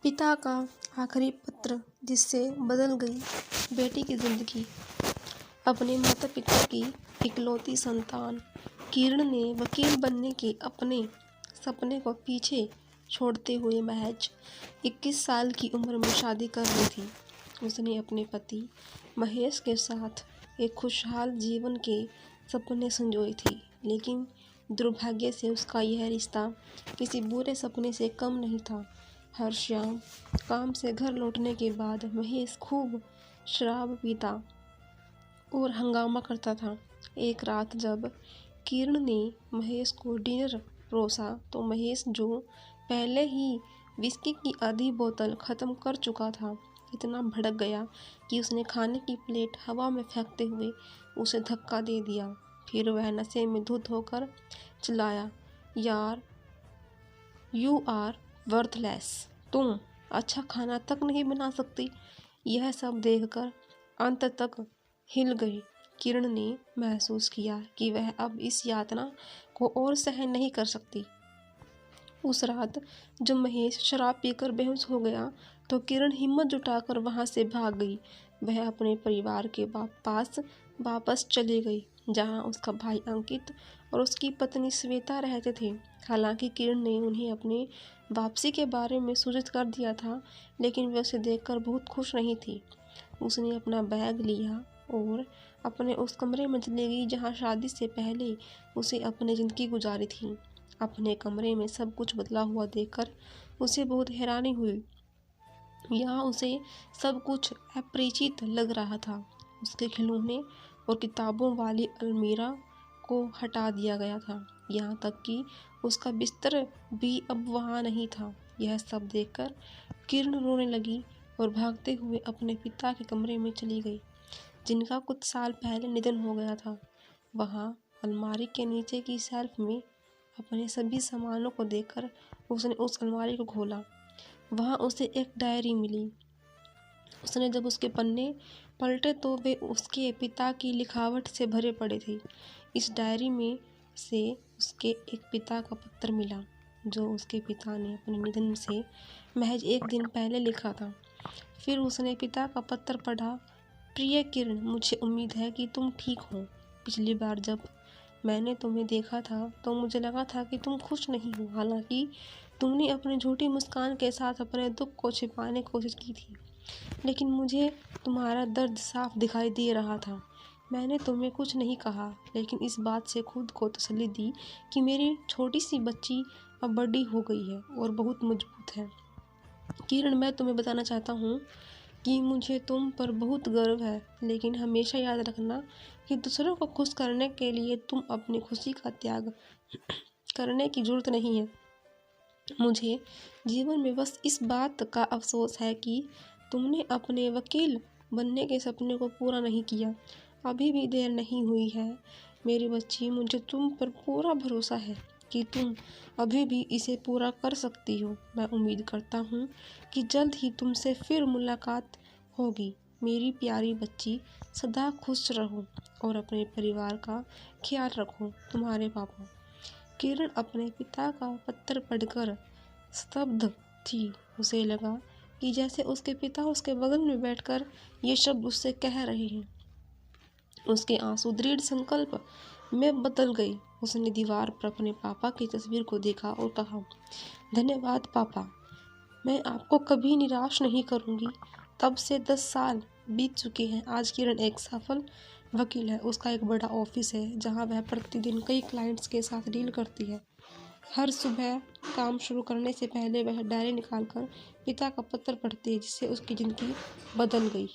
पिता का आखिरी पत्र जिससे बदल गई बेटी की जिंदगी। अपने माता पिता की इकलौती संतान किरण ने वकील बनने के अपने सपने को पीछे छोड़ते हुए महज 21 साल की उम्र में शादी कर ली थी। उसने अपने पति महेश के साथ एक खुशहाल जीवन के सपने संजोए थे, लेकिन दुर्भाग्य से उसका यह रिश्ता किसी बुरे सपने से कम नहीं था। हर शाम काम से घर लौटने के बाद महेश खूब शराब पीता और हंगामा करता था। एक रात जब किरण ने महेश को डिनर परोसा तो महेश, जो पहले ही विस्की की आधी बोतल खत्म कर चुका था, इतना भड़क गया कि उसने खाने की प्लेट हवा में फेंकते हुए उसे धक्का दे दिया। फिर वह नशे में धुत होकर चिल्लाया, यार यू आर वर्थलेस, तुम अच्छा खाना तक नहीं बना सकती। यह सब देखकर अंत तक हिल गई। किरण ने महसूस किया कि वह अब इस यातना को और सहन नहीं कर सकती। उस रात जब महेश शराब पीकर बेहोश हो गया तो किरण हिम्मत जुटाकर वहां से भाग गई। वह अपने परिवार के पास वापस चली गई, जहां उसका भाई अंकित और उसकी पत्नी श्वेता रहते थे। हालांकि किरण ने उन्हें अपने वापसी के बारे में सूचित कर दिया था, लेकिन वे उसे देखकर बहुत खुश नहीं थी। उसने अपना बैग लिया और अपने उस कमरे में चली गई जहां शादी से पहले उसे अपनी जिंदगी गुजारी थी। अपने कमरे में सब कुछ बदला हुआ देखकर उसे बहुत हैरानी हुई। यहाँ उसे सब कुछ अपरिचित लग रहा था। उसके खिलौने और किताबों वाली अलमीरा को हटा दिया गया था, यहाँ तक कि उसका बिस्तर भी अब वहाँ नहीं था। यह सब देखकर किरण रोने लगी और भागते हुए अपने पिता के कमरे में चली गई, जिनका कुछ साल पहले निधन हो गया था। वहाँ अलमारी के नीचे की शेल्फ में अपने सभी सामानों को देखकर उसने उस अलमारी को खोला। वहाँ उसे एक डायरी मिली। उसने जब उसके पन्ने पलटे तो वे उसके पिता की लिखावट से भरे पड़े थे। इस डायरी में से उसके एक पिता का पत्र मिला, जो उसके पिता ने अपने निधन से महज एक दिन पहले लिखा था। फिर उसने पिता का पत्र पढ़ा। प्रिय किरण, मुझे उम्मीद है कि तुम ठीक हो। पिछली बार जब मैंने तुम्हें देखा था तो मुझे लगा था कि तुम खुश नहीं हो। हालांकि तुमने अपनी झूठी मुस्कान के साथ अपने दुख को छिपाने की कोशिश की थी, लेकिन मुझे तुम्हारा दर्द साफ दिखाई दे रहा था। मैंने तुम्हें कुछ नहीं कहा, लेकिन इस बात से खुद को तसल्ली दी कि मेरी छोटी सी बच्ची अब बड़ी हो गई है और बहुत मजबूत है। किरण, मैं तुम्हें बताना चाहता हूँ कि मुझे तुम पर बहुत गर्व है, लेकिन हमेशा याद रखना कि दूसरों को खुश करने के लिए तुम अपनी खुशी का त्याग करने की जरूरत नहीं है। मुझे जीवन में बस इस बात का अफसोस है कि तुमने अपने वकील बनने के सपने को पूरा नहीं किया। अभी भी देर नहीं हुई है मेरी बच्ची। मुझे तुम पर पूरा भरोसा है कि तुम अभी भी इसे पूरा कर सकती हो। मैं उम्मीद करता हूँ कि जल्द ही तुमसे फिर मुलाकात होगी। मेरी प्यारी बच्ची, सदा खुश रहो और अपने परिवार का ख्याल रखो। तुम्हारे पापा। किरण अपने पिता का पत्र पढ़कर स्तब्ध थी। उसे लगा कि जैसे उसके पिता उसके बगल में बैठकर ये शब्द उससे कह रहे हैं। उसके आंसू दृढ़ संकल्प में बदल गए। उसने दीवार पर अपने पापा की तस्वीर को देखा और कहा, धन्यवाद पापा, मैं आपको कभी निराश नहीं करूंगी। तब से 10 साल बीत चुके हैं। आज किरण एक सफल वकील है। उसका एक बड़ा ऑफिस है जहां वह प्रतिदिन कई क्लाइंट्स के साथ डील करती है। हर सुबह काम शुरू करने से पहले वह डायरी निकालकर पिता का पत्र पढ़ती है, जिससे उसकी जिंदगी बदल गई।